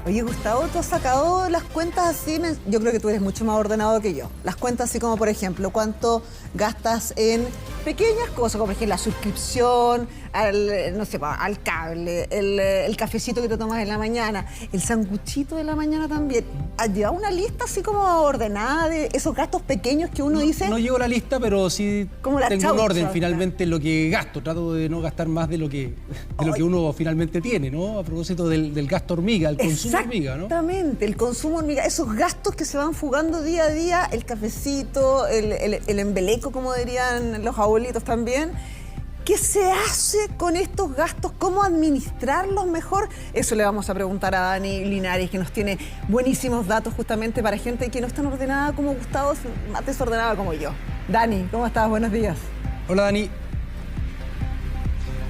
Oye, Gustavo, tú has sacado las cuentas así, yo creo que tú eres mucho más ordenado que yo. Las cuentas así como, por ejemplo, cuánto gastas en pequeñas cosas, como por ejemplo la suscripción, no sé, al cable, el cafecito que te tomas en la mañana, el sanguchito de la mañana también. ¿Has llevado una lista así como ordenada de esos gastos pequeños que uno dice? No llevo la lista, pero sí como tengo un orden finalmente en lo que gasto. Trato de no gastar más de lo que uno finalmente tiene, ¿no? A propósito del gasto hormiga, el consumo hormiga, ¿no? Exactamente, el consumo hormiga, esos gastos que se van fugando día a día, el cafecito, el embeleco, como dirían los abuelitos también. ¿Qué se hace con estos gastos? ¿Cómo administrarlos mejor? Eso le vamos a preguntar a Dani Linares, que nos tiene buenísimos datos justamente para gente que no es tan ordenada como Gustavo, más desordenada como yo. Dani, ¿cómo estás? Buenos días. Hola, Dani.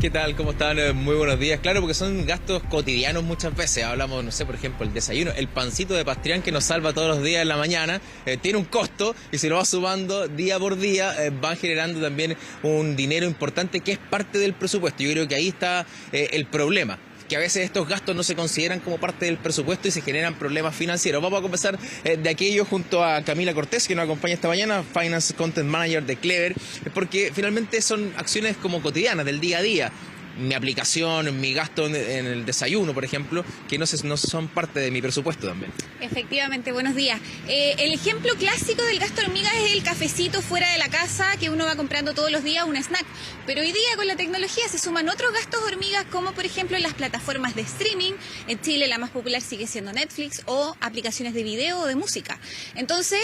¿Qué tal? ¿Cómo están? Muy buenos días. Claro, porque son gastos cotidianos muchas veces. Hablamos, no sé, por ejemplo, el desayuno, el pancito de Pastrián que nos salva todos los días en la mañana, tiene un costo y se lo va sumando día por día, van generando también un dinero importante que es parte del presupuesto. Yo creo que ahí está el problema, que a veces estos gastos no se consideran como parte del presupuesto y se generan problemas financieros. Vamos a conversar de aquello junto a Camila Cortés, que nos acompaña esta mañana, Finance Content Manager de Clever, porque finalmente son acciones como cotidianas, del día a día. Mi aplicación, mi gasto en el desayuno, por ejemplo, que no son parte de mi presupuesto también. Efectivamente, buenos días. El ejemplo clásico del gasto hormiga es el cafecito fuera de la casa que uno va comprando todos los días, un snack. Pero hoy día con la tecnología se suman otros gastos hormigas, como por ejemplo las plataformas de streaming. En Chile la más popular sigue siendo Netflix, o aplicaciones de video o de música. Entonces,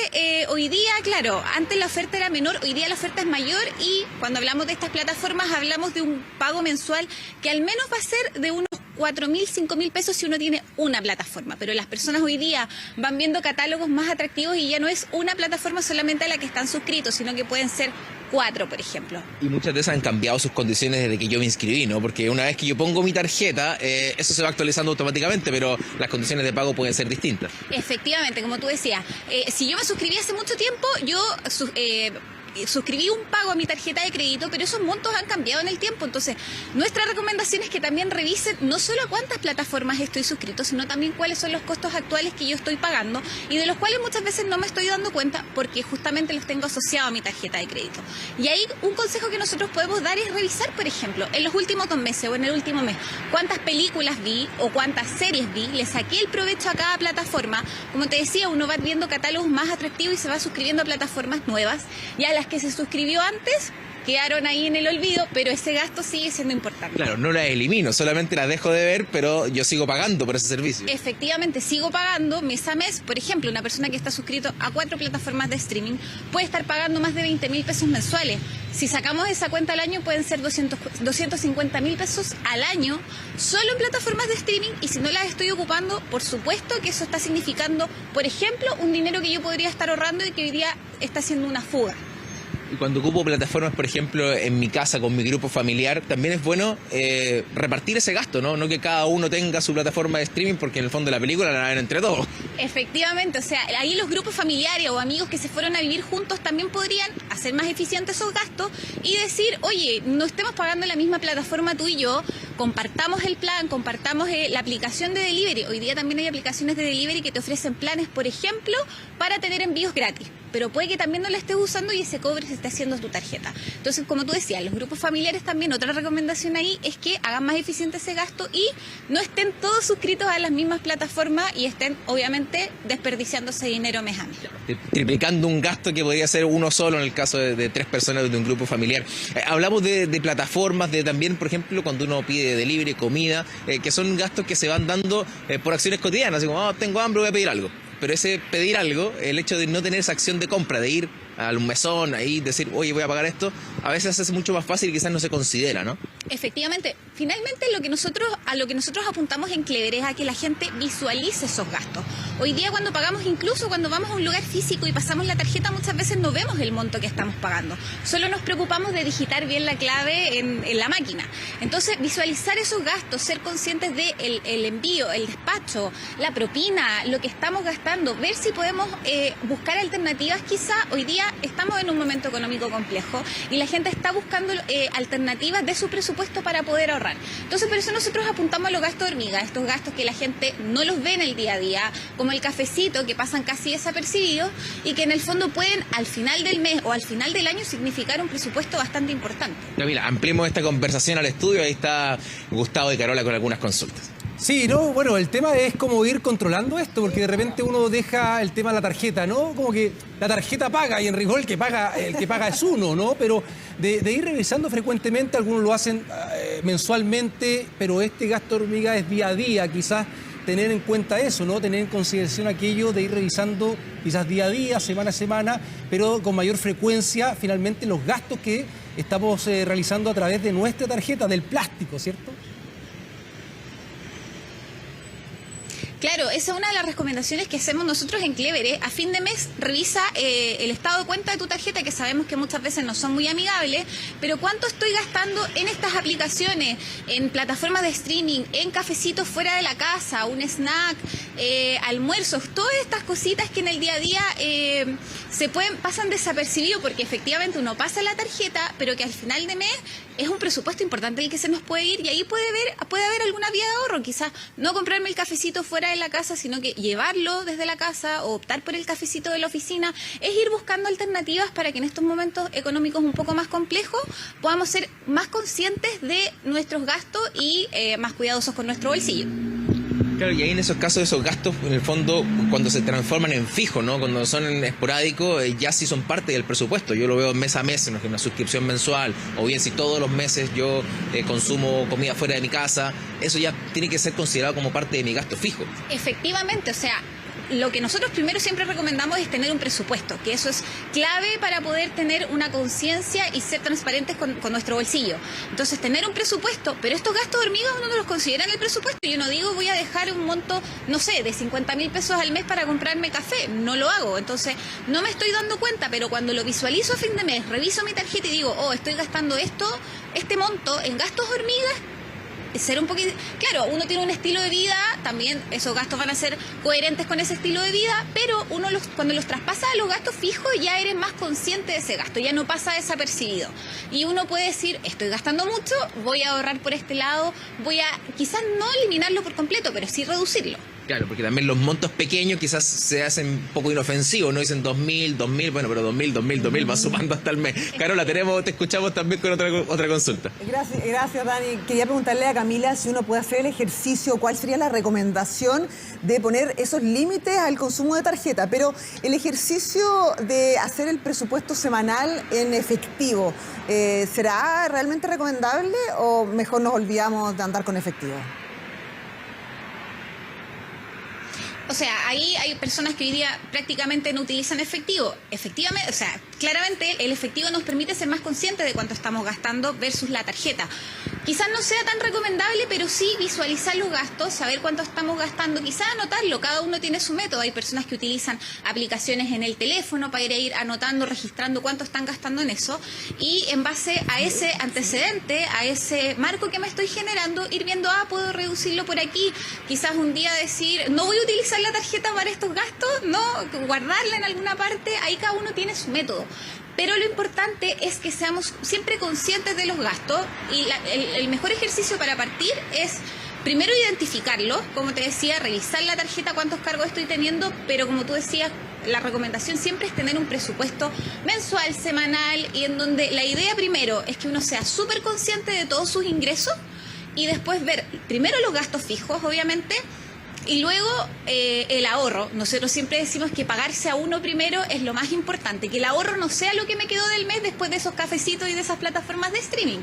hoy día, claro, antes la oferta era menor, hoy día la oferta es mayor, y cuando hablamos de estas plataformas hablamos de un pago mensual que al menos va a ser de unos 4.000, 5.000 pesos si uno tiene una plataforma. Pero las personas hoy día van viendo catálogos más atractivos y ya no es una plataforma solamente a la que están suscritos, sino que pueden ser 4, por ejemplo. Y muchas veces han cambiado sus condiciones desde que yo me inscribí, ¿no? Porque una vez que yo pongo mi tarjeta, eso se va actualizando automáticamente, pero las condiciones de pago pueden ser distintas. Efectivamente, como tú decías, si yo me suscribí hace mucho tiempo, yo suscribí un pago a mi tarjeta de crédito, pero esos montos han cambiado en el tiempo. Entonces, nuestra recomendación es que también revisen no solo a cuántas plataformas estoy suscrito, sino también cuáles son los costos actuales que yo estoy pagando y de los cuales muchas veces no me estoy dando cuenta porque justamente los tengo asociados a mi tarjeta de crédito. Y ahí un consejo que nosotros podemos dar es revisar, por ejemplo, en los últimos 2 meses o en el último mes, cuántas películas vi o cuántas series vi, le saqué el provecho a cada plataforma. Como te decía, uno va viendo catálogos más atractivos y se va suscribiendo a plataformas nuevas, y a las que se suscribió antes quedaron ahí en el olvido, pero ese gasto sigue siendo importante. Claro, no las elimino, solamente las dejo de ver, pero yo sigo pagando por ese servicio. Efectivamente, sigo pagando mes a mes. Por ejemplo, una persona que está suscrito a 4 plataformas de streaming puede estar pagando más de 20.000 pesos mensuales. Si sacamos esa cuenta al año, pueden ser 250.000 pesos al año solo en plataformas de streaming, y si no las estoy ocupando, por supuesto que eso está significando, por ejemplo, un dinero que yo podría estar ahorrando y que hoy día está haciendo una fuga. Y cuando ocupo plataformas, por ejemplo, en mi casa con mi grupo familiar, también es bueno repartir ese gasto, ¿no? No que cada uno tenga su plataforma de streaming, porque en el fondo la película la ven entre todos. Efectivamente, o sea, ahí los grupos familiares o amigos que se fueron a vivir juntos también podrían hacer más eficientes esos gastos y decir, oye, no estemos pagando la misma plataforma tú y yo, compartamos el plan, compartamos la aplicación de delivery. Hoy día también hay aplicaciones de delivery que te ofrecen planes, por ejemplo, para tener envíos gratis, pero puede que también no la estés usando y ese cobre se esté haciendo tu tarjeta. Entonces, como tú decías, los grupos familiares también, otra recomendación ahí es que hagan más eficiente ese gasto y no estén todos suscritos a las mismas plataformas y estén, obviamente, desperdiciando ese dinero mes a mes. Triplicando un gasto que podría ser uno solo en el caso de 3 personas de un grupo familiar. Hablamos de plataformas, de también, por ejemplo, cuando uno pide delivery, comida, que son gastos que se van dando por acciones cotidianas, así como, tengo hambre, voy a pedir algo. Pero ese pedir algo, el hecho de no tener esa acción de compra, de ir a un mesón, ahí decir, oye, voy a pagar esto, a veces es mucho más fácil y quizás no se considera, ¿no? Efectivamente, finalmente a lo que nosotros apuntamos en Clever es a que la gente visualice esos gastos. Hoy día cuando pagamos, incluso cuando vamos a un lugar físico y pasamos la tarjeta, muchas veces no vemos el monto que estamos pagando. Solo nos preocupamos de digitar bien la clave en la máquina. Entonces, visualizar esos gastos, ser conscientes de el envío, el despacho, la propina, lo que estamos gastando, ver si podemos buscar alternativas. Quizá hoy día estamos en un momento económico complejo y la gente está buscando alternativas de su presupuesto para poder ahorrar. ahorrar. Entonces, por eso nosotros apuntamos a los gastos hormiga, estos gastos que la gente no los ve en el día a día, como el cafecito, que pasan casi desapercibidos y que en el fondo pueden al final del mes o al final del año significar un presupuesto bastante importante. Camila, ampliemos esta conversación al estudio. Ahí está Gustavo y Carola con algunas consultas. Sí, no, bueno, el tema es cómo ir controlando esto, porque de repente uno deja el tema de la tarjeta, ¿no? Como que la tarjeta paga y en rigor el que paga es uno, ¿no? Pero de ir revisando frecuentemente, algunos lo hacen mensualmente, pero este gasto hormiga es día a día, quizás tener en cuenta eso, ¿no? Tener en consideración aquello de ir revisando quizás día a día, semana a semana, pero con mayor frecuencia, finalmente, los gastos que estamos realizando a través de nuestra tarjeta, del plástico, ¿cierto? Claro, esa es una de las recomendaciones que hacemos nosotros en Clevere. A fin de mes revisa el estado de cuenta de tu tarjeta, que sabemos que muchas veces no son muy amigables, pero cuánto estoy gastando en estas aplicaciones, en plataformas de streaming, en cafecitos fuera de la casa, un snack, almuerzos, todas estas cositas que en el día a día pasan desapercibidos porque efectivamente uno pasa la tarjeta, pero que al final de mes es un presupuesto importante el que se nos puede ir y ahí puede haber alguna vía de ahorro. Quizás no comprarme el cafecito fuera de la casa, sino que llevarlo desde la casa o optar por el cafecito de la oficina. Es ir buscando alternativas para que en estos momentos económicos un poco más complejos podamos ser más conscientes de nuestros gastos y más cuidadosos con nuestro bolsillo. Claro, y ahí en esos casos, esos gastos, en el fondo, cuando se transforman en fijo, ¿no? Cuando son esporádicos, ya sí son parte del presupuesto. Yo lo veo mes a mes, en una suscripción mensual, o bien si todos los meses yo consumo comida fuera de mi casa, eso ya tiene que ser considerado como parte de mi gasto fijo. Efectivamente, o sea, lo que nosotros primero siempre recomendamos es tener un presupuesto, que eso es clave para poder tener una conciencia y ser transparentes con nuestro bolsillo. Entonces, tener un presupuesto, pero estos gastos hormigas uno no los considera en el presupuesto. Yo no digo voy a dejar un monto, no sé, de 50.000 pesos al mes para comprarme café, no lo hago. Entonces, no me estoy dando cuenta, pero cuando lo visualizo a fin de mes, reviso mi tarjeta y digo, oh, estoy gastando este monto en gastos hormigas, ser un poquito... Claro, uno tiene un estilo de vida, también esos gastos van a ser coherentes con ese estilo de vida, pero cuando los traspasas a los gastos fijos ya eres más consciente de ese gasto, ya no pasa desapercibido. Y uno puede decir, estoy gastando mucho, voy a ahorrar por este lado, voy a quizás no eliminarlo por completo, pero sí reducirlo. Claro, porque también los montos pequeños quizás se hacen un poco inofensivos, ¿no? Dicen 2.000, bueno, pero 2.000, va sumando hasta el mes. Carola, te escuchamos también con otra consulta. Gracias, Dani. Quería preguntarle a Camila si uno puede hacer el ejercicio, cuál sería la recomendación de poner esos límites al consumo de tarjeta, pero el ejercicio de hacer el presupuesto semanal en efectivo, ¿será realmente recomendable o mejor nos olvidamos de andar con efectivo? O sea, ahí hay personas que hoy día prácticamente no utilizan efectivo. Efectivamente, o sea, claramente el efectivo nos permite ser más conscientes de cuánto estamos gastando versus la tarjeta. Quizás no sea tan recomendable, pero sí visualizar los gastos, saber cuánto estamos gastando, quizás anotarlo. Cada uno tiene su método. Hay personas que utilizan aplicaciones en el teléfono para ir anotando, registrando cuánto están gastando en eso. Y en base a ese antecedente, a ese marco que me estoy generando, ir viendo, puedo reducirlo por aquí. Quizás un día decir, no voy a utilizar la tarjeta para estos gastos, no, guardarla en alguna parte. Ahí cada uno tiene su método. Pero lo importante es que seamos siempre conscientes de los gastos y el mejor ejercicio para partir es primero identificarlos, como te decía, revisar la tarjeta, cuántos cargos estoy teniendo, pero como tú decías, la recomendación siempre es tener un presupuesto mensual, semanal, y en donde la idea primero es que uno sea súper consciente de todos sus ingresos y después ver primero los gastos fijos, obviamente, y luego el ahorro. Nosotros siempre decimos que pagarse a uno primero es lo más importante, que el ahorro no sea lo que me quedó del mes después de esos cafecitos y de esas plataformas de streaming.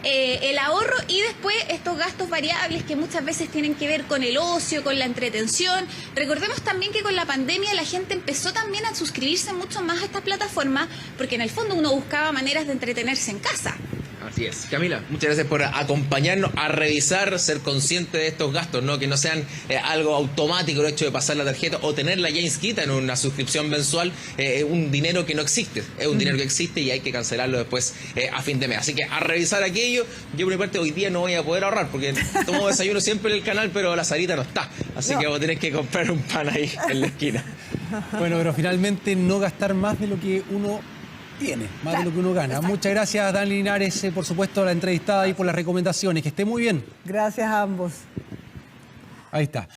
El ahorro y después estos gastos variables que muchas veces tienen que ver con el ocio, con la entretención. Recordemos también que con la pandemia la gente empezó también a suscribirse mucho más a estas plataformas porque en el fondo uno buscaba maneras de entretenerse en casa. Así es. Camila, muchas gracias por acompañarnos a revisar, ser consciente de estos gastos, ¿no? Que no sean algo automático el hecho de pasar la tarjeta o tenerla ya inscrita en una suscripción mensual, un dinero que no existe, es un dinero que existe y hay que cancelarlo después a fin de mes. Así que a revisar aquello. Yo por mi parte hoy día no voy a poder ahorrar porque tomo desayuno siempre en el canal, pero la Sarita no está. Así que vos tenés que comprar un pan ahí en la esquina. Bueno, pero finalmente no gastar más de lo que uno tiene, más Claro, de lo que uno gana. exacto. Muchas gracias, Dani Linares, por supuesto, a la entrevistada y por las recomendaciones. Que esté muy bien. Gracias a ambos. Ahí está.